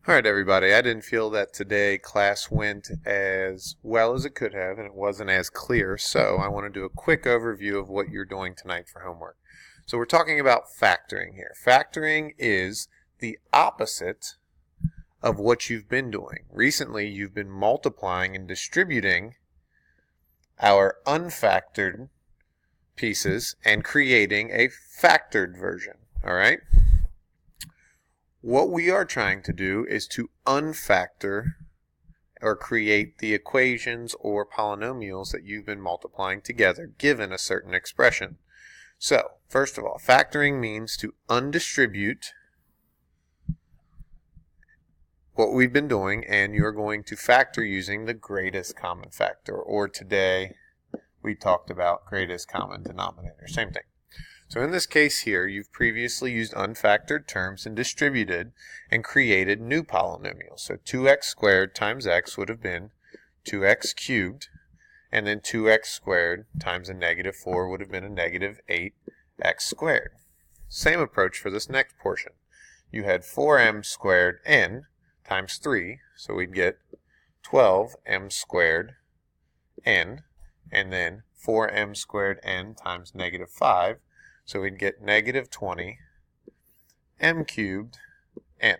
Alright everybody, I didn't feel that today class went as well as it could have and it wasn't as clear, so I want to do a quick overview of what you're doing tonight for homework. So we're talking about factoring here. Factoring is the opposite of what you've been doing. Recently you've been multiplying and distributing our unfactored pieces and creating a factored version, alright? What we are trying to do is to unfactor or create the equations or polynomials that you've been multiplying together given a certain expression. So, first of all, factoring means to undistribute what we've been doing, and you're going to factor using the greatest common factor, or today we talked about greatest common denominator, same thing. So in this case here, you've previously used unfactored terms and distributed and created new polynomials. So 2x squared times x would have been 2x cubed, and then 2x squared times a negative 4 would have been a negative 8x squared. Same approach for this next portion. You had 4m squared n times 3, so we'd get 12m squared n, and then 4m squared n times negative 5, so we'd get negative 20 m cubed n.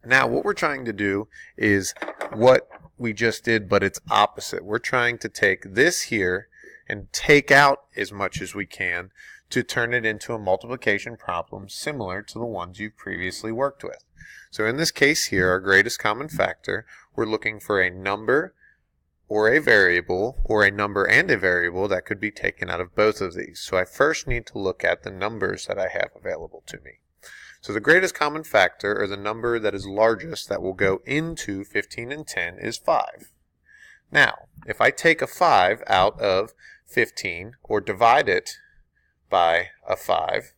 Now what we're trying to do is what we just did, but it's opposite. We're trying to take this here and take out as much as we can to turn it into a multiplication problem similar to the ones you've previously worked with. So in this case here, our greatest common factor, we're looking for a number or a variable, or a number and a variable that could be taken out of both of these. So I first need to look at the numbers that I have available to me. So the greatest common factor, or the number that is largest that will go into 15 and 10, is 5. Now, if I take a 5 out of 15, or divide it by a 5,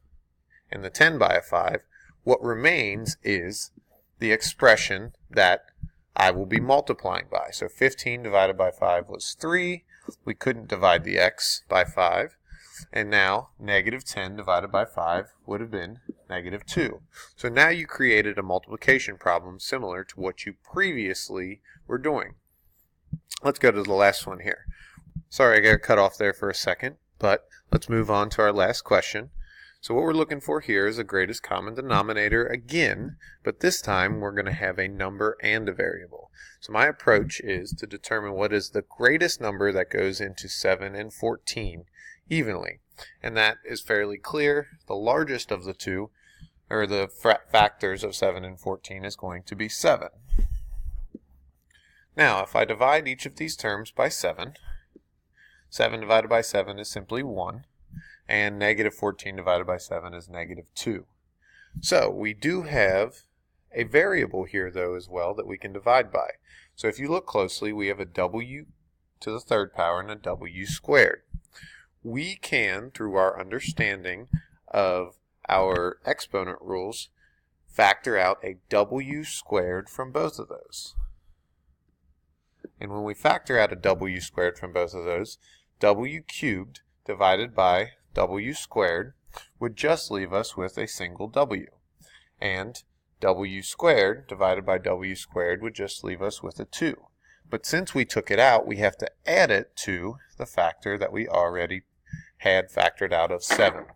and the 10 by a 5, what remains is the expression that I will be multiplying by. So 15 divided by 5 was 3. We couldn't divide the x by 5. And now negative 10 divided by 5 would have been negative 2. So now you created a multiplication problem similar to what you previously were doing. Let's go to the last one here. Sorry I got cut off there for a second, but let's move on to our last question. So what we're looking for here is a greatest common denominator again, but this time we're going to have a number and a variable. So my approach is to determine what is the greatest number that goes into 7 and 14 evenly. And that is fairly clear. The largest of the two, or the factors of 7 and 14, is going to be 7. Now if I divide each of these terms by 7, 7 divided by 7 is simply 1. And negative 14 divided by 7 is negative 2. So we do have a variable here though as well that we can divide by. So if you look closely, we have a w to the third power and a w squared. We can, through our understanding of our exponent rules, factor out a w squared from both of those. And when we factor out a w squared from both of those, w cubed divided by w squared would just leave us with a single w. And w squared divided by w squared would just leave us with a 2. But since we took it out, we have to add it to the factor that we already had factored out of 7.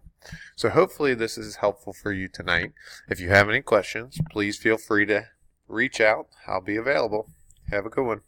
So hopefully this is helpful for you tonight. If you have any questions, please feel free to reach out. I'll be available. Have a good one.